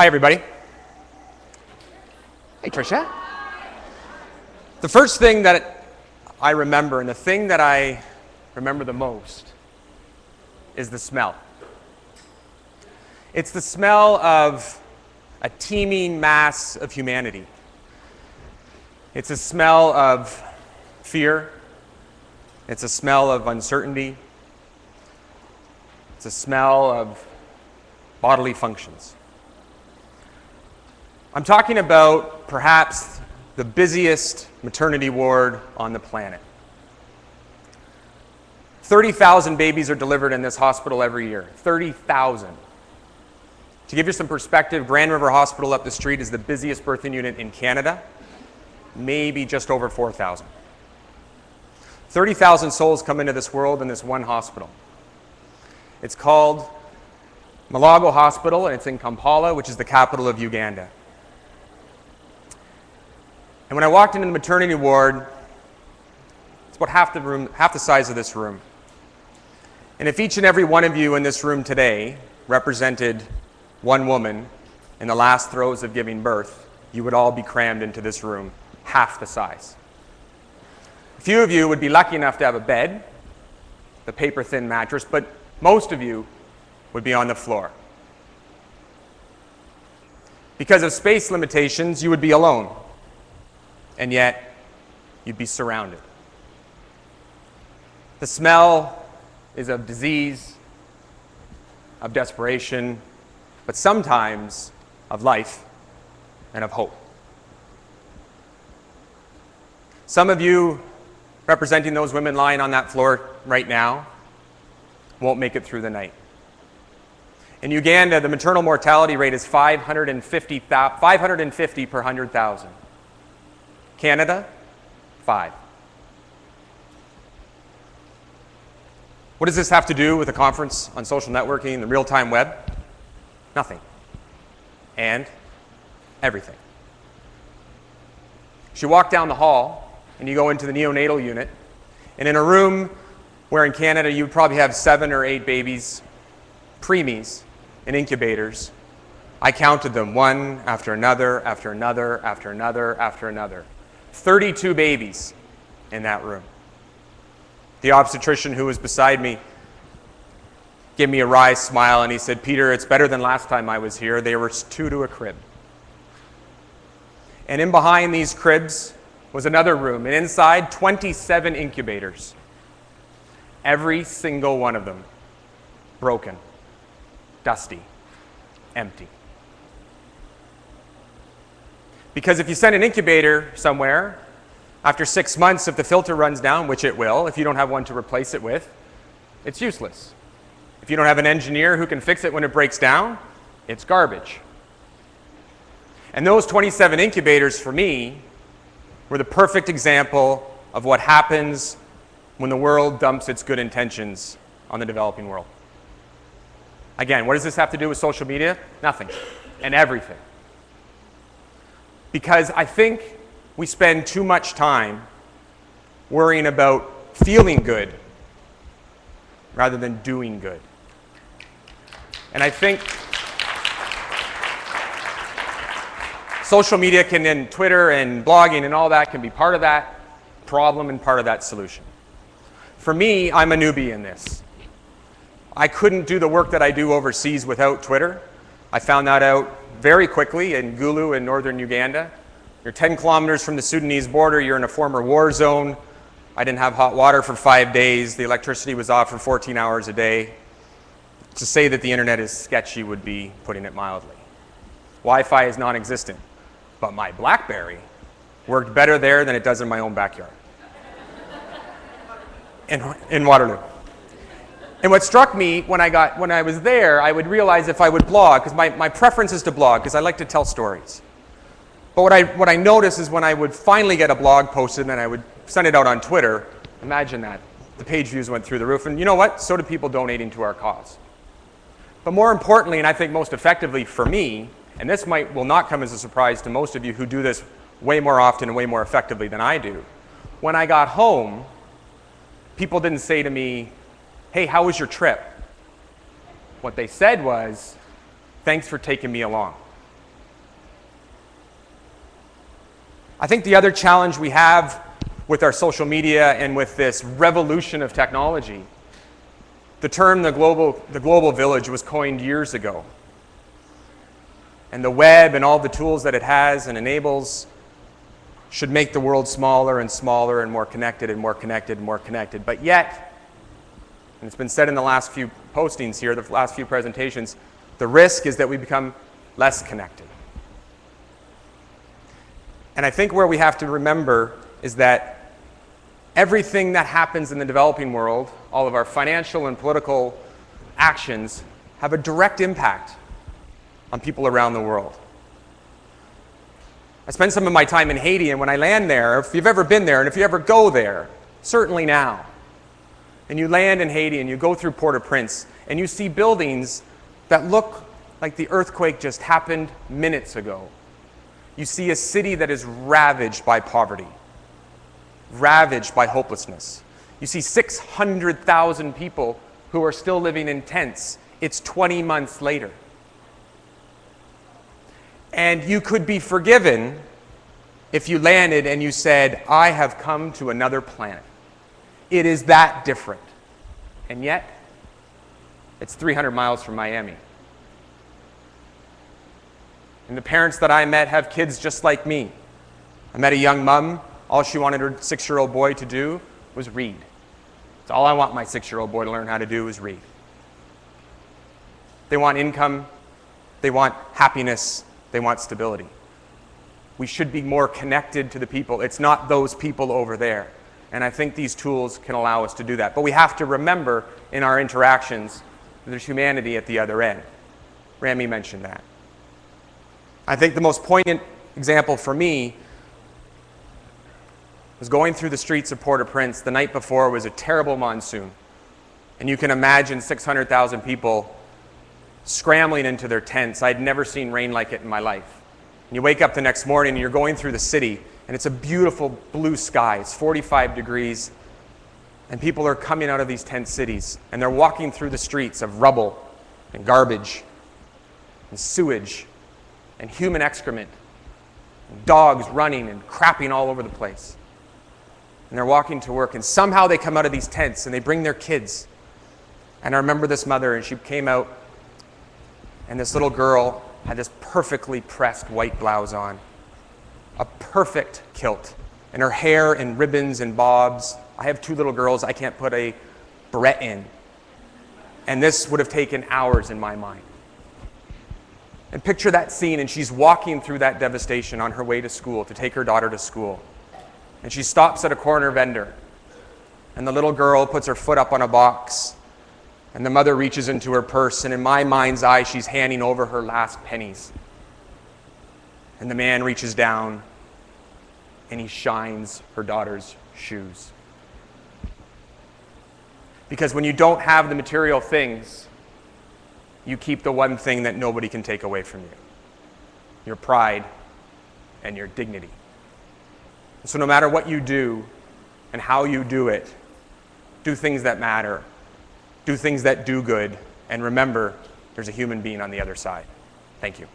Hi, everybody. Hey, Tricia. The first thing that I remember, and the thing that I remember the most, is the smell. It's the smell of a teeming mass of humanity. It's a smell of fear. It's a smell of uncertainty. It's a smell of bodily functions. I'm talking about perhaps the busiest maternity ward on the planet. 30,000 babies are delivered in this hospital every year. 30,000. To give you some perspective, Grand River Hospital up the street is the busiest birthing unit in Canada, maybe just over 4,000. 30,000 souls come into this world in this one hospital. It's called Malago Hospital, and it's in Kampala, which is the capital of Uganda. And when I walked into the maternity ward, it's about half the size of this room. And if each and every one of you in this room today represented one woman in the last throes of giving birth, you would all be crammed into this room, half the size. A few of you would be lucky enough to have a bed, the paper-thin mattress, but most of you would be on the floor. Because of space limitations, you would be alone. And yet, you'd be surrounded. The smell is of disease, of desperation, but sometimes of life and of hope. Some of you, representing those women lying on that floor right now, won't make it through the night. In Uganda, the maternal mortality rate is 550 per 100,000. Canada, 5. What does this have to do with a conference on social networking and the real-time web? Nothing. And everything. You walk down the hall and you go into the neonatal unit, and in a room where in Canada you would probably have 7 or 8 babies, preemies, in incubators, I counted them one after another, after another, after another, after another. 32 babies in that room. The obstetrician who was beside me gave me a wry smile and he said, "Peter, it's better than last time I was here. There were 2 to a crib." And in behind these cribs was another room, and inside 27 incubators. Every single one of them broken, dusty, empty. Because if you send an incubator somewhere, after 6 months, if the filter runs down, which it will, if you don't have one to replace it with, it's useless. If you don't have an engineer who can fix it when it breaks down, it's garbage. And those 27 incubators, for me, were the perfect example of what happens when the world dumps its good intentions on the developing world. Again, what does this have to do with social media? Nothing. And everything. Because I think we spend too much time worrying about feeling good rather than doing good. And I think social media and Twitter and blogging and all that can be part of that problem and part of that solution. For me, I'm a newbie in this. I couldn't do the work that I do overseas without Twitter. I found that out very quickly in Gulu in northern Uganda. You're 10 kilometers from the Sudanese border. You're in a former war zone. I didn't have hot water for 5 days. The electricity was off for 14 hours a day. To say that the internet is sketchy would be putting it mildly. Wi-Fi is non-existent, but my BlackBerry worked better there than it does in my own backyard in Waterloo. And what struck me when I was there, I would realize if I would blog, because my preference is to blog, because I like to tell stories. But what I noticed is when I would finally get a blog posted and then I would send it out on Twitter, imagine that. The page views went through the roof, and you know what? So did people donating to our cause. But more importantly, and I think most effectively for me, and this will not come as a surprise to most of you who do this way more often and way more effectively than I do, when I got home, people didn't say to me, "Hey, how was your trip?" What they said was, "Thanks for taking me along." I think the other challenge we have with our social media and with this revolution of technology, the term the global village was coined years ago. And the web and all the tools that it has and enables should make the world smaller and smaller and more connected and more connected and more connected. But yet, and it's been said in the last few postings here, the last few presentations, the risk is that we become less connected. And I think where we have to remember is that everything that happens in the developing world, all of our financial and political actions, have a direct impact on people around the world. I spend some of my time in Haiti, and when I land there, if you've ever been there, and if you ever go there, certainly now, and you land in Haiti and you go through Port-au-Prince, and you see buildings that look like the earthquake just happened minutes ago. You see a city that is ravaged by poverty, ravaged by hopelessness. You see 600,000 people who are still living in tents. It's 20 months later. And you could be forgiven if you landed and you said, I have come to another planet. It is that different. And yet, it's 300 miles from Miami. And the parents that I met have kids just like me. I met a young mom. All she wanted her 6-year-old boy to do was read. That's all I want my 6-year-old boy to learn how to do is read. They want income. They want happiness. They want stability. We should be more connected to the people. It's not those people over there. And I think these tools can allow us to do that. But we have to remember in our interactions that there's humanity at the other end. Rami mentioned that. I think the most poignant example for me was going through the streets of Port-au-Prince. The night before was a terrible monsoon. And you can imagine 600,000 people scrambling into their tents. I'd never seen rain like it in my life. And you wake up the next morning and you're going through the city, and it's a beautiful blue sky. It's 45 degrees. And people are coming out of these tent cities, and they're walking through the streets of rubble and garbage and sewage and human excrement, and dogs running and crapping all over the place. And they're walking to work, and somehow they come out of these tents and they bring their kids. And I remember this mother, and she came out, and this little girl had this perfectly pressed white blouse on, a perfect kilt, and her hair in ribbons and bobs. I have 2 little girls. I can't put a barrette in. And this would have taken hours in my mind. And picture that scene, and she's walking through that devastation on her way to school, to take her daughter to school. And she stops at a corner vendor, and the little girl puts her foot up on a box, and the mother reaches into her purse, and in my mind's eye, she's handing over her last pennies. And the man reaches down, and he shines her daughter's shoes. Because when you don't have the material things, you keep the one thing that nobody can take away from you: your pride and your dignity. So no matter what you do and how you do it, do things that matter. Do things that do good, and remember, there's a human being on the other side. Thank you.